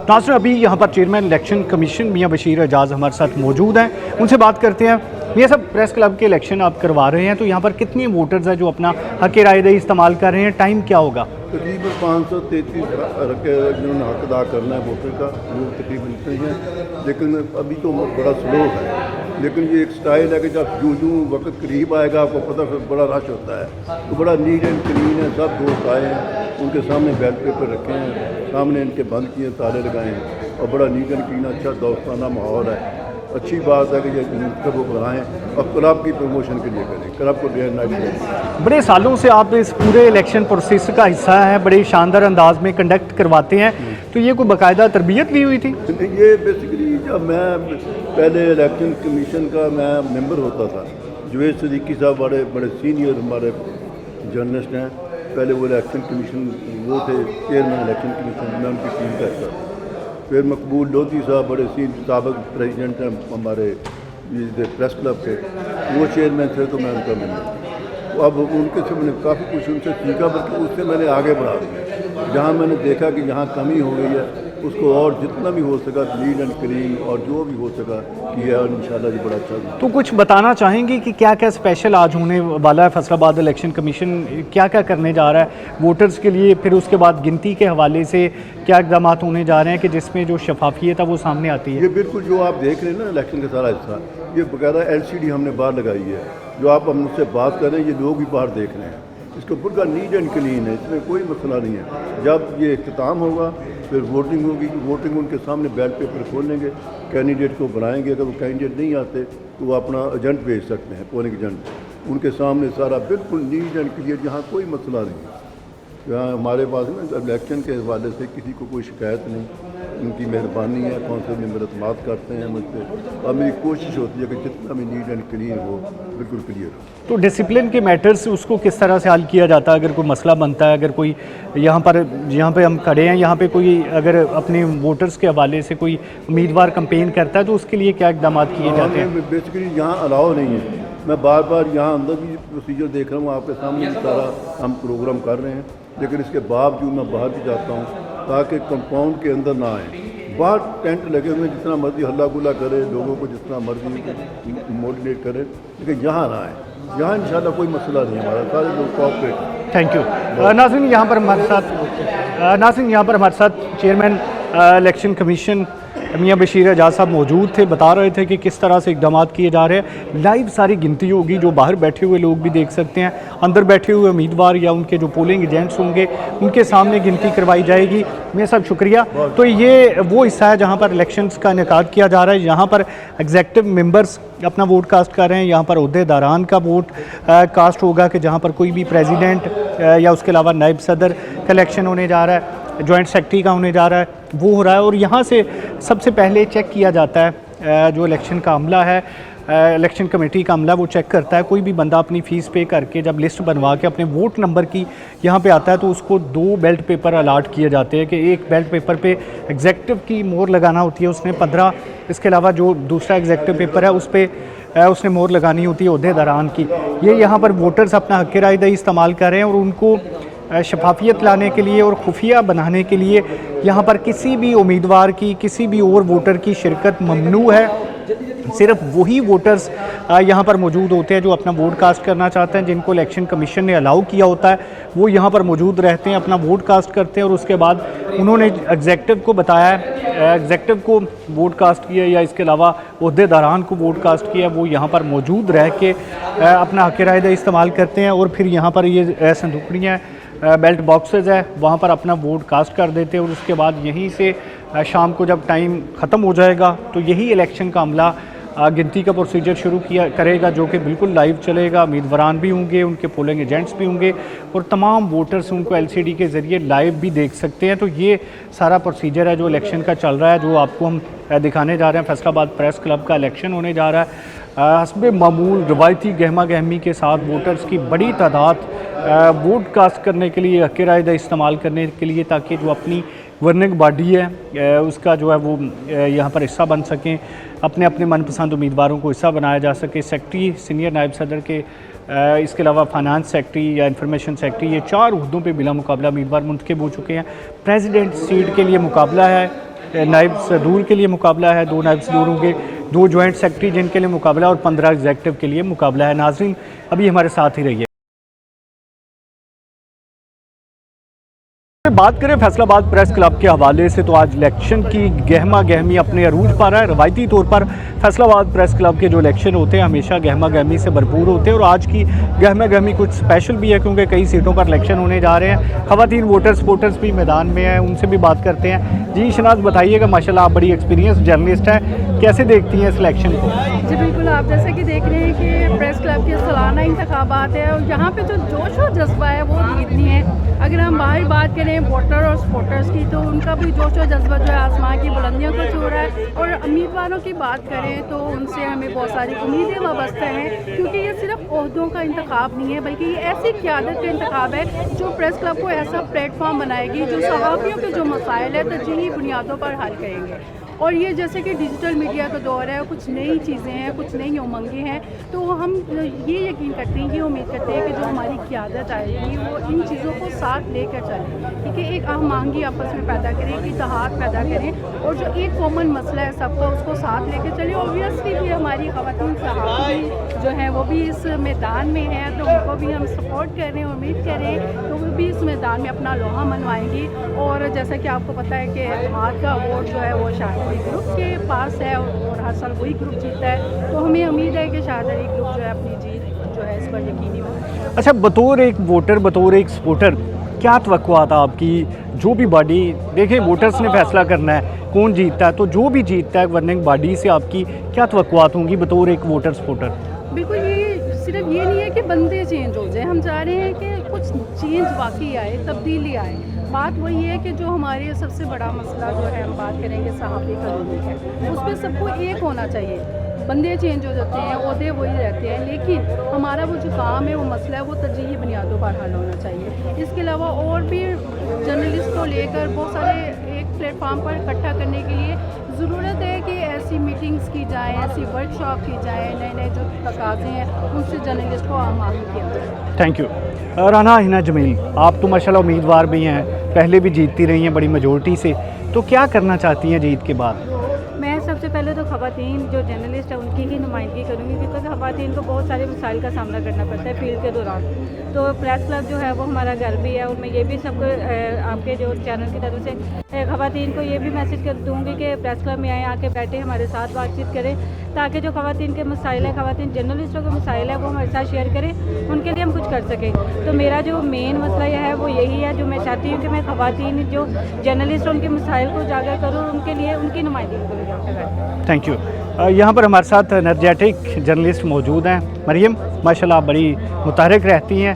नाज़रीन, अभी यहाँ पर चेयरमैन इलेक्शन कमीशन मियाँ बशीर एजाज हमारे साथ मौजूद हैं, उनसे बात करते हैं। ये सब प्रेस क्लब के इलेक्शन आप करवा रहे हैं तो यहाँ पर कितने वोटर्स हैं जो अपना हक राय दही इस्तेमाल कर रहे हैं? टाइम क्या होगा? तकरीबन 533 जिन्होंने हक अदा करना है वोटर का, वो तकरीबन इतने हैं। लेकिन अभी तो बड़ा स्लो है, लेकिन ये एक स्टाइल है कि जब जो वक्त करीब आएगा आपको पता फिर बड़ा रश होता है। तो बड़ा नीट एंड क्लीन है, सब दोस्त आए हैं, उनके सामने बैलेट पेपर रखे हैं, सामने इनके बंद किए, ताले लगाए हैं और बड़ा नीट एंड क्लीन अच्छा दोस्ताना माहौल है। अच्छी बात है कि ये सब वो बढ़ाएँ और क्लब की प्रमोशन के लिए करें, क्लब को डे नाइट करें। बड़े सालों से आप इस पूरे इलेक्शन प्रोसेस का हिस्सा हैं, बड़े शानदार अंदाज में कंडक्ट करवाते हैं, तो ये कोई बाकायदा तरबियत भी हुई थी? ये बेसिकली जब मैं पहले इलेक्शन कमीशन का मैं मेंबर होता था, जुवेद सिद्दीकी साहब बड़े बड़े सीनियर हमारे जर्नलिस्ट हैं, पहले वो इलेक्शन कमीशन वो थे चेयरमैन इलेक्शन कमीशन, मैं उनकी टीम का हिस्सा था। फिर मकबूल लोधी साहब बड़े साबिक प्रेसिडेंट हैं हमारे प्रेस क्लब के, वो चेयरमैन थे तो मैं उनका मेंबर। तो अब उनके से मैंने काफ़ी कुछ उनसे सीखा, बल्कि उससे मैंने आगे बढ़ा दिया। जहाँ मैंने देखा कि यहाँ कमी हो गई है उसको और जितना भी हो सका नीट एंड क्लीन और जो भी हो सका किया और इंशाल्लाह ये बड़ा अच्छा। तो कुछ बताना चाहेंगे कि क्या क्या स्पेशल आज होने वाला है? फैसलाबाद इलेक्शन कमीशन क्या क्या करने जा रहा है वोटर्स के लिए? फिर उसके बाद गिनती के हवाले से क्या इकदाम होने जा रहे हैं कि जिसमें जो शफाफियत है वो सामने आती है? ये बिल्कुल जो आप देख रहे हैं ना इलेक्शन का सारा हिस्सा, ये बकायदा LCD हमने बाहर लगाई है, जो आप हमसे बात कर रहे हैं ये लोग भी बाहर देख रहे हैं। इसके ऊपर का नीट एंड क्लीन है, इसमें कोई मसला नहीं है। जब ये इख्तिताम होगा फिर वोटिंग होगी, वोटिंग उनके सामने बैलेट पेपर खोलेंगे, कैंडिडेट को बनाएंगे। अगर वो कैंडिडेट नहीं आते तो वो अपना एजेंट भेज सकते हैं, पोलिंग एजेंट, उनके सामने सारा बिल्कुल नीट एंड क्लियर, यहाँ कोई मसला नहीं है। यहाँ हमारे पास ना इलेक्शन के हवाले से किसी को कोई शिकायत नहीं, उनकी मेहरबानी है, कौंसिल मेंबर एतमाद करते हैं मुझ पर, और मेरी कोशिश होती है कि जितना भी नीट एंड क्लीन हो बिल्कुल क्लियर हो। तो डिसिप्लिन के मैटर्स उसको किस तरह से हल किया जाता है? अगर कोई मसला बनता है, अगर कोई यहाँ पे हम खड़े हैं, यहाँ पे कोई अगर अपने वोटर्स के हवाले से कोई उम्मीदवार कंपेन करता है तो उसके लिए क्या इकदाम किए जाते हैं? बेसिकली यहाँ अलाउ नहीं है, मैं बार बार यहाँ अंदर भी प्रोसीजर देख रहा हूँ, आपके सामने भी सारा हम प्रोग्राम कर रहे हैं, लेकिन इसके बावजूद मैं बाहर भी जाता हूँ ताकि कंपाउंड के अंदर ना आए। बाहर टेंट लगे हुए हैं, जितना मर्जी हल्ला गुल्ला करे, लोगों को जितना मर्जी मोटिवेट करे, लेकिन यहाँ ना आए। यहाँ इंशाल्लाह कोई मसला नहीं है, हमारा सारे लोग कोऑपरेट। Thank you. नाज़रीन, यहाँ पर हमारे साथ चेयरमैन इलेक्शन कमीशन मियाँ बशीर एजाज साहब मौजूद थे, बता रहे थे कि किस तरह से इकदाम किए जा रहे हैं। लाइव सारी गिनती होगी, जो बाहर बैठे हुए लोग भी देख सकते हैं, अंदर बैठे हुए उम्मीदवार या उनके जो पोलिंग एजेंट्स होंगे उनके सामने गिनती करवाई जाएगी। मेरे साहब शुक्रिया। तो ये वो हिस्सा है जहाँ पर इलेक्शंस का इनेकाद किया जा रहा है, यहाँ पर एग्जेक्टिव मेंबर्स अपना वोट कास्ट कर रहे हैं, यहाँ पर ओहदेदारान का वोट कास्ट होगा कि जहाँ पर कोई भी प्रेसिडेंट या उसके अलावा नायब सदर का इलेक्शन होने जा रहा है, जॉइंट सेक्रेटरी का होने जा रहा है, वो हो रहा है। और यहाँ से सबसे पहले चेक किया जाता है जो इलेक्शन का अमला है इलेक्शन कमेटी का अमला वो चेक करता है। कोई भी बंदा अपनी फ़ीस पे करके जब लिस्ट बनवा के अपने वोट नंबर की यहाँ पे आता है तो उसको 2 बेल्ट पेपर अलाट किए जाते हैं कि एक बेल्ट पेपर पे एग्जेक्टिव की मोहर लगाना होती है उसने 15, इसके अलावा जो दूसरा एग्जेक्टिव पेपर है उस पर उसने मोहर लगानी होती है ओहदेदारान की। ये यहाँ पर वोटर्स अपना हक़ राय दही इस्तेमाल कर रहे हैं और उनको शफाफियत लाने के लिए और खुफिया बनाने के लिए यहाँ पर किसी भी उम्मीदवार की, किसी भी और वोटर की शिरकत ममनू है। सिर्फ वही वोटर्स यहाँ पर मौजूद होते हैं जो अपना वोट कास्ट करना चाहते हैं, जिनको इलेक्शन कमीशन ने अलाउ किया होता है, वो यहाँ पर मौजूद रहते हैं, अपना वोट कास्ट करते हैं और उसके बाद उन्होंने एग्जेक्टिव को बताया है, एग्जेक्टिव को वोट कास्ट किया या इसके अलावा ओहदेदारान को वोट कास्ट किया, वो यहाँ पर मौजूद रह के अपना हक़ राय दही इस्तेमाल करते हैं और फिर यहाँ पर ये संदूकड़ियाँ बेल्ट बॉक्सेस है वहाँ पर अपना वोट कास्ट कर देते हैं और उसके बाद यहीं से शाम को जब टाइम ख़त्म हो जाएगा तो यही इलेक्शन का अमला गिनती का प्रोसीजर शुरू करेगा जो कि बिल्कुल लाइव चलेगा। उम्मीदवार भी होंगे, उनके पोलिंग एजेंट्स भी होंगे और तमाम वोटर्स उनको LCD के ज़रिए लाइव भी देख सकते हैं। तो ये सारा प्रोसीजर है जो इलेक्शन का चल रहा है, जो आपको हम दिखाने जा रहे हैं। फैसलाबाद प्रेस क्लब का इलेक्शन होने जा रहा है। हस्ब मामूल रवायती गहमा गहमी के साथ वोटर्स की बड़ी तादाद वोट कास्ट करने के लिए, हक़ राय दही इस्तेमाल करने के लिए, ताकि जो अपनी गवर्निंग बॉडी है उसका जो है वो यहाँ पर हिस्सा बन सकें, अपने अपने मनपसंद उम्मीदवारों को हिस्सा बनाया जा सके। सेक्रेटरी, सीनियर नायब सदर के इसके अलावा फाइनेंस सेक्रेटरी या इंफॉर्मेशन सेक्रेटरी, ये 4 ओहदों पे बिला मुकाबला उम्मीदवार मुंतखब हो चुके हैं। प्रेसिडेंट सीट के लिए मुकाबला है, नायब सदूर के लिए मुकाबला है, 2 नायब सदूर होंगे, 2 जॉइंट सेक्रेटरी जिनके लिए मुकाबला और 15 एग्जेक्टिव के लिए मुकाबला है। नाजरीन अभी हमारे साथ ही रहिए। बात करें फैसलाबाद प्रेस क्लब के हवाले से तो आज इलेक्शन की गहमा गहमी अपने अरूज पर है। रवायती तौर पर फैसलाबाद प्रेस क्लब के जो इलेक्शन होते हैं हमेशा गहमा गहमी से भरपूर होते हैं और आज की गहमा गहमी कुछ स्पेशल भी है क्योंकि कई सीटों पर इलेक्शन होने जा रहे हैं। ख़वातीन वोटर्स भी मैदान में हैं, उनसे भी बात करते हैं। जी शनाज, बताइएगा, माशाल्लाह आप बड़ी एक्सपीरियंस जर्नलिस्ट हैं, कैसे देखती हैं इस इलेक्शन को? जी बिल्कुल, आप जैसे कि देख रहे हैं कि प्रेस क्लब के सालाना इंतखाबात है और यहाँ पे जो जोश और जज्बा है वो जीतनी है। अगर हम बाहर बात करें वोटर और सपोर्टर्स की तो उनका भी जोश और जज्बा जो है आसमान की बुलंदियों को छू रहा है। और उम्मीदवारों की बात करें तो उनसे हमें बहुत सारी उम्मीदें वाबस्ता हैं क्योंकि ये सिर्फ ओहदों का इंतखाब नहीं है बल्कि ये ऐसी क़यादत का इंतखाब है जो प्रेस क्लब को ऐसा प्लेटफॉर्म बनाएगी जो सहाफ़ियों के जो मसाइल है तरजीही बुनियादों पर हल करेंगे। और ये जैसे कि डिजिटल मीडिया का दौर है, कुछ नई चीज़ें हैं, कुछ नई उमंगें हैं, तो हम ये यकीन करते हैं, ये उम्मीद करते हैं कि जो हमारी क़यादत आएगी वो इन चीज़ों को साथ लेकर चले, ठीक है, एक आहमांगी आपस में पैदा करें, इत्तेहाद पैदा करें और जो एक कॉमन मसला है सबका उसको साथ लेकर चले। ऑब्वियसली भी हमारी ख़वातीन सहाफ़ी जो हैं वो भी इस मैदान में हैं तो उनको भी हम सपोर्ट कर रहे हैं, उम्मीद करें तो वो भी इस मैदान में अपना लोहा मनवाएंगी। और जैसा कि आपको पता है कि एतमाद का वोट जो है वो शायद ग्रुप के पास है और हर साल वही ग्रुप जीतता है, तो हमें उम्मीद है कि शायद अली ग्रुप जो है अपनी जीत जो है इस पर यकीनी हो। अच्छा, बतौर एक वोटर, बतौर एक सपोर्टर, क्या तवक्कुआ था आपकी? जो भी बॉडी, देखिए वोटर्स ने फैसला करना है कौन जीतता है, तो जो भी जीतता है गवर्निंग बॉडी से आपकी क्या तवक्कुआत होंगी बतौर एक वोटर सपोर्टर? बिल्कुल, ये सिर्फ ये नहीं है कि बंदे चेंज हो जाए, हम चाह रहे हैं कि कुछ चेंज वाकई आए, तब्दीली आए। बात वही है कि जो हमारे सबसे बड़ा मसला जो है हम बात करेंगे सहाफ़ी कानून है, उस पर सबको एक होना चाहिए। बंदे चेंज हो जाते हैं, ओहदे वही रहते हैं, लेकिन हमारा वो जो काम है, वो मसला है, वो तरजीही बुनियादों पर हल होना चाहिए। इसके अलावा और भी जर्नलिस्ट को लेकर बहुत सारे एक प्लेटफार्म पर इकट्ठा करने के लिए ज़रूरत है कि ऐसी मीटिंग्स की जाएँ, ऐसी वर्कशॉप की जाए, नए नए जो तकाज़े हैं उनसे जर्नलिस्ट को आमाहिर किया जाए। Thank you. राना हिना जमील, आप तो माशाल्लाह उम्मीदवार भी हैं, पहले भी जीतती रही हैं बड़ी मेजॉरिटी से, तो क्या करना चाहती हैं जीत के बाद? मैं सबसे पहले तो ख़वातीन जो जर्नलिस्ट है उनकी ही नुमाइंदगी करूँगी क्योंकि ख़वातीन को बहुत सारे मसाइल का सामना करना पड़ता है फील्ड के दौरान। तो प्रेस क्लब जो है वो हमारा घर भी है और मैं ये भी सबको आपके जो चैनल की तरफ से ख़वातीन को ये भी मैसेज कर दूँगी कि प्रेस क्लब में आए, आके बैठे हमारे साथ बातचीत करें ताकि जो ख़वातीन के मसाइल है, ख़वातीन जर्नलिस्टों के मसाइल है वो हमारे साथ शेयर करें, उनके लिए हम कुछ कर सकें। तो मेरा जो मेन मसला यह है वो यही है, जो मैं चाहती हूँ कि मैं ख़वातीन जो जर्नलिस्ट उनके मसाइल को उजागर करूँ, उनके लिए उनकी नुमाइंदगी करूँ। Thank you. यहाँ पर हमारे साथ एनर्जेटिक जर्नलिस्ट मौजूद हैं, मरियम, माशाल्लाह आप बड़ी मुतहरिक रहती हैं,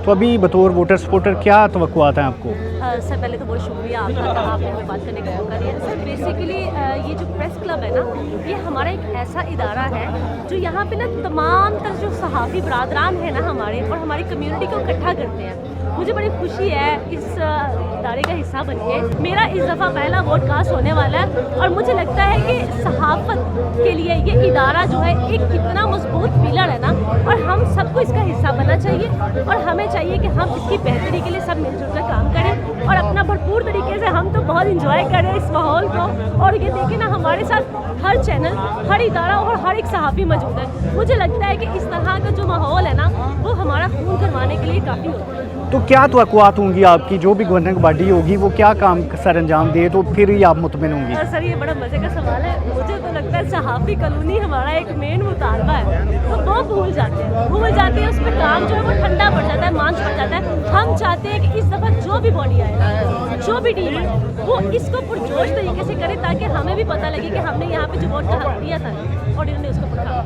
तो अभी बतौर वोटर सपोर्टर क्या तवक्कुआत हैं आपको? सर पहले तो बहुत शुक्रिया आपका कि आपने हमें बात करने का मौका दिया। सर बेसिकली ये जो प्रेस क्लब है ना, ये हमारा एक ऐसा इदारा है जो यहाँ पे ना तमाम तरह जो सहाफ़ी बरादरान है ना हमारे और हमारी कम्युनिटी को इकट्ठा करते हैं। मुझे बड़ी खुशी है इस इदारे का हिस्सा बन के। मेरा इस दफ़ा पहला वोट कास्ट होने वाला है और मुझे लगता है कि सहाफ़त के लिए ये इदारा जो है एक इतना मजबूत पिलर है ना, और हम सबको इसका हिस्सा बनना चाहिए और हमें चाहिए कि हम इसकी बेहतरी के लिए सब मिलजुल कर काम करें और अपना भरपूर तरीके से हम तो बहुत इंजॉय करें इस माहौल को। और ये देखें ना, हमारे साथ हर चैनल, हर इदारा और हर एक सहाफ़ी मौजूद है। मुझे लगता है कि इस तरह का जो माहौल है ना, वो हमारा खून करवाने के लिए काफ़ी होता है। तो क्या तवक्कुआत होंगी आपकी, जो भी गवर्निंग बॉडी होगी वो क्या काम सर अंजाम दे तो फिर ही आप मुतमिन होंगी? सर ये बड़ा मज़े का सवाल है। मुझे तो लगता है सहाफ़ी कॉलोनी हमारा एक मेन मुतालबा है, तो वो भूल जाते हैं, उस पर काम जो है वो ठंडा पड़ जाता है, मांझ पड़ जाता है। हम चाहते हैं कि इस दफ़ा जो भी बॉडी आए, जो भी टीम आए, वो इसको पुरजोश तरीके से करे ताकि हमें भी पता लगे कि हमने यहाँ पे जो वोट का हक दिया था और इन्होंने उसको पकड़ा।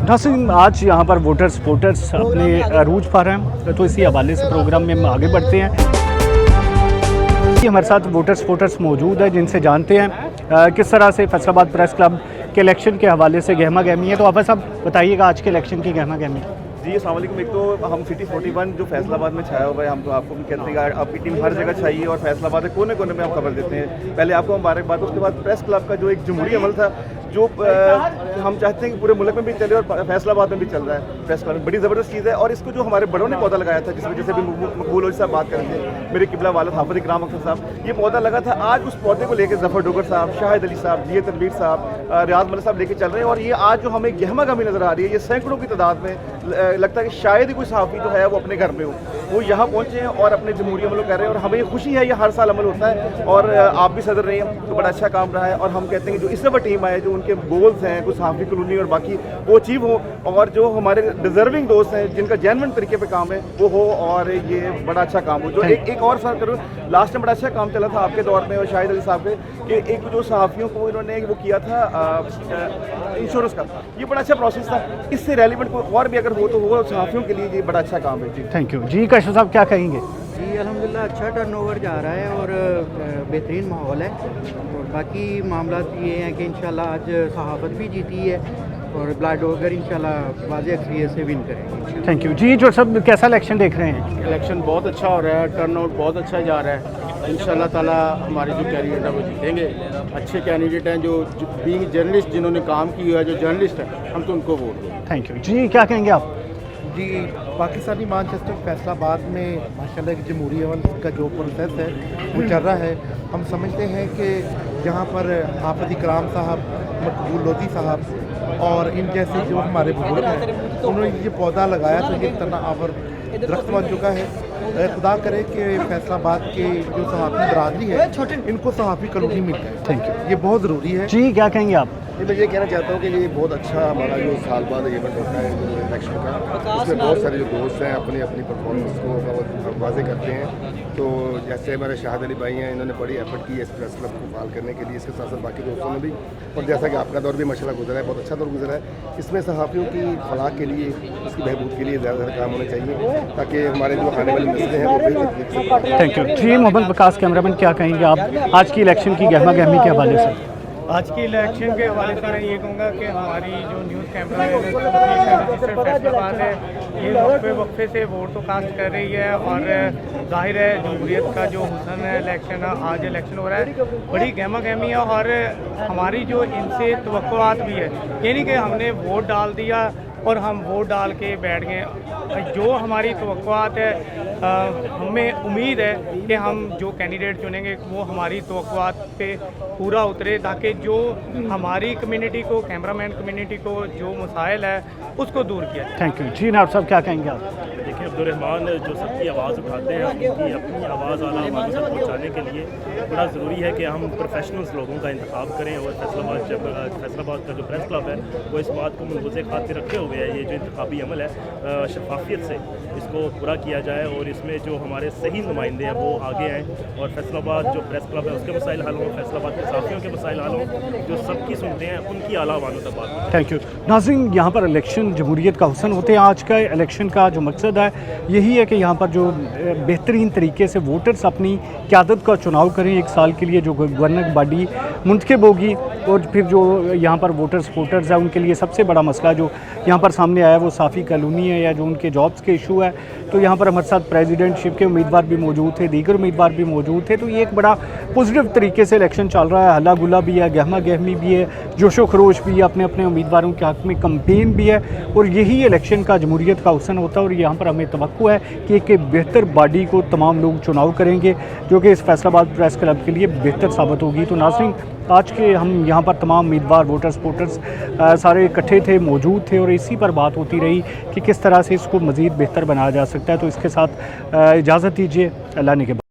नासिम, आज यहाँ पर वोटर सपोर्टर्स अपने अरूज पर हैं, तो इसी हवाले से प्रोग्राम में हम आगे बढ़ते हैं। हमारे साथ वोटर सपोर्टर्स मौजूद है जिनसे जानते हैं किस तरह से फैसलाबाद प्रेस क्लब के इलेक्शन के हवाले से गहमा गहमी है। तो आप साहब बताइएगा आज के इलेक्शन की गहमा गहमी। जी अस्सलाम वालेकुम। एक तो हम सिटी 41 जो फैसलाबाद में छाया हुआ है, हम तो आपको भी कहते हैं आपकी टीम हर जगह छाई है और फैसलाबाद के कोने कोने में हम खबर देते हैं। पहले आपको मुबारकबाद। उसके बाद प्रेस क्लब का जो एक जमहूरी अमल था, जो हम चाहते हैं कि पूरे मुल्क में भी चले और फैसलाबाद में भी चल रहा है। प्रेस क्लब बड़ी ज़बरदस्त चीज़ है और इसको जो हमारे बड़ों ने पौधा लगाया था, जिस वजह से भी मकबूल हो साहब बात करते हैं, मेरे किबला वालद हाफिज़ इकराम अख्तर साहब, ये पौधा लगा था। आज उस पौधे को लेकर ज़फ़र डोगर साहब, शाहिद अली साहब, जी तनवीर साहब, रियाज मलिक साहब लेके चल रहे हैं और ये आज जो हमें गहमा गहमी नज़र आ रही है, ये सैकड़ों की तादाद में लगता है कि शायद ही कोई सहाफ़ी जो है वो अपने घर में हो, वो यहाँ पहुँचे हैं और अपने जमहूरी अमल कर रहे हैं और हमें खुशी है। ये हर साल अमल होता है और आप भी सदर रहे हैं तो बड़ा अच्छा काम रहा है और हम कहते हैं कि जो इससे बड़ी टीम आए, जो उनके गोल्स हैं कुछ सहाफ़ी कॉलोनी और बाकी वो अचीव हो और जो हमारे डिजर्विंग दोस्त हैं जिनका जेन्युइन तरीके पे काम है वो हो और ये बड़ा अच्छा काम हो। जो एक और सर करूँ, लास्ट में बड़ा अच्छा काम चला था आपके दौर में और शाहिद अली साहब के कि एक जो सहाफ़ियों को इन्होंने वो किया था इंश्योरेंस का, ये बड़ा अच्छा प्रोसेस था। इससे रेलिवेंट कोई और भी अगर हो तो वो सहाफ़ियों के लिए ये बड़ा अच्छा काम है। जी थैंक यू। जी कशफ साहब क्या कहेंगे? जी अल्हम्दुलिल्लाह अच्छा टर्नओवर जा रहा है और बेहतरीन माहौल है और बाकी मामला ये हैं कि इंशाल्लाह आज सहाफ़त भी जीती है और ब्लड डोगर इंशाल्लाह वाज़ेह अक्सरियत से विन करेंगे। Thank you. जी जो सब कैसा इलेक्शन देख रहे हैं? इलेक्शन बहुत अच्छा हो रहा है, टर्नआउट बहुत अच्छा जा रहा है। इंशाल्लाह ताला हमारे जो कैंडिडेट है वो जीतेंगे। अच्छे कैंडिडेट हैं जो बीइंग जर्नलिस्ट, जिन्होंने काम किया है, जो जर्नलिस्ट है, हम तो उनको वोट दें। Thank you. जी क्या कहेंगे आप? जी पाकिस्तानी मानचेस्टर फैसलाबाद में माशाल्लाह एक जमहूरी अमल का जो प्रोसेस है वो चल रहा है। हम समझते हैं कि यहाँ पर हाफिज़ इकराम साहब, मकबूल लोधी साहब और इन जैसे जो हमारे बुजुर्ग हैं उन्होंने ये पौधा लगाया तो ये तनावर दरख्त बन चुका है। खुदा करे कि फैसलाबाद के जो सहाफ़ी बरादरी है इनको सहाफ़ी कॉलोनी मिल जाए। Thank you. ये बहुत ज़रूरी है। जी क्या कहेंगे आप? मैं ये कहना चाहता हूँ कि ये बहुत अच्छा हमारा जो साल बाद इवेंट होता है इलेक्शन का, इसमें बहुत सारे जो दोस्त हैं अपनी अपनी परफॉर्मेंस को वाज़े करते हैं। तो जैसे हमारे शाहिद अली भाई हैं, इन्होंने बड़ी एफर्ट की है इस प्रेस क्लब को फाल करने के लिए, इसके साथ साथ बाकी दोस्तों ने भी। और जैसा कि आपका दौर भी माशाल्लाह गुजरा है, बहुत अच्छा दौर गुजरा है। इसमें सहाफ़ियों की फलाह के लिए, उसकी बहबूद के लिए ज़्यादा ज़्यादा काम होने चाहिए ताकि हमारे जो आने वाली नस्लें हैं वो भी। Thank you. जी मोहम्मद वकास कैमरामैन क्या कहेंगे आप आज की इलेक्शन की गहमा गहमी के हवाले से? आज की इलेक्शन के हवाले से मैं ये कहूँगा कि हमारी जो न्यूज़ कैमरा फैसलाबाद है ये वक्फे से वोट तो कास्ट कर रही है और जाहिर है जमहूरियत का जो हुसन है इलेक्शन, आज इलेक्शन हो रहा है, बड़ी गहमा गहमी है और हमारी जो इनसे तवक्कुआत भी है, ये नहीं कि हमने वोट डाल दिया और हम वोट डाल के बैठ गए। जो हमारी तवक्कुआत है, हमें उम्मीद है कि हम जो कैंडिडेट चुनेंगे वो हमारी तवक्कुआत पे पूरा उतरे ताकि जो हमारी कम्युनिटी को, कैमरामैन कम्युनिटी को जो मसाइल है उसको दूर किया। Thank you. जी नाब साहब क्या कहेंगे आप? देखिए अब्दुर्रहमान जो सबकी आवाज़ उठाते हैं, उनकी अपनी आवाज़ आला आवाज़ तक पहुँचाने के लिए बड़ा ज़रूरी है कि हम प्रोफेशनल्स लोगों का इंतखाब करें और फैसलाबाद का जो प्रेस क्लब है वो इस बात को मलबूज़ खातिर रखे हुए है। ये जो इंतखाबी अमल है शफाफ شفافیت سے اس کو پورا کیا جائے اور اس میں جو ہمارے صحیح نمائندے ہیں وہ آگے آئیں اور فیصل آباد جو پریس کلب ہے اس کے مسائل حل ہوں, فیصل آباد کے صحافیوں کے مسائل حل ہوں, جو سب کی سنتے ہیں ان کی اعلیٰ وانوں تک بات ہو. Thank you. ناظرین, یہاں پر الیکشن جمہوریت کا حسن ہوتے ہیں. آج کا الیکشن کا جو مقصد ہے یہی ہے کہ یہاں پر جو بہترین طریقے سے ووٹرز اپنی قیادت کا چناؤ کریں 1 سال کے لیے, جو گورننگ باڈی منتخب ہوگی. اور پھر جو یہاں پر ووٹرز ہیں ان کے لیے سب سے بڑا مسئلہ جو یہاں پر سامنے آیا وہ صافی کالونی ہے یا جو ان کے جابز کے ایشو ہے. تو یہاں پر ہمارے ساتھ پریزیڈنٹ شپ کے امیدوار بھی موجود تھے, دیگر امیدوار بھی موجود تھے. تو یہ ایک بڑا پازیٹیو طریقے سے الیکشن چل رہا ہے. ہلا گلا بھی ہے, گہما گہمی بھی ہے, جوش و خروش بھی ہے, اپنے اپنے امیدواروں کے حق میں کمپین بھی ہے. اور یہی الیکشن کا جمہوریت کا حسن ہوتا ہے. اور یہاں پر ہمیں توقع ہے کہ ایک بہتر باڈی کو تمام لوگ چناؤ کریں گے جو کہ اس فیصل آباد پریس کلب کے لیے بہتر ثابت ہوگی. تو ناظرین, آج کے ہم یہاں پر تمام امیدوار ووٹر سپورٹرز سارے اکٹھے تھے, موجود تھے, اور اسی پر بات ہوتی رہی کہ کس طرح سے اس کو مزید بہتر بنایا جا سکتا ہے. تو اس کے ساتھ اجازت دیجیے, اللہ نے کے بعد.